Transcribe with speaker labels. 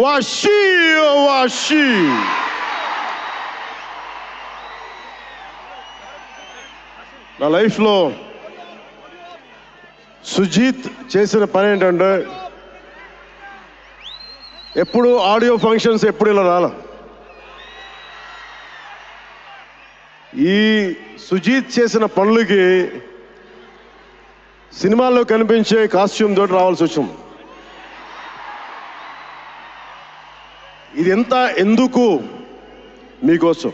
Speaker 1: వషీ వషీ నా లైఫ్లో సుజీత్ చేసిన పని ఏంటంటే ఎప్పుడు ఆడియో ఫంక్షన్స్ ఎప్పుడు ఇలా రాల. ఈ సుజీత్ చేసిన పనులకి సినిమాల్లో కనిపించే కాస్ట్యూమ్ తోటి రావాల్సి వచ్చింది. ఇది ఎంత ఎందుకు మీకోసం.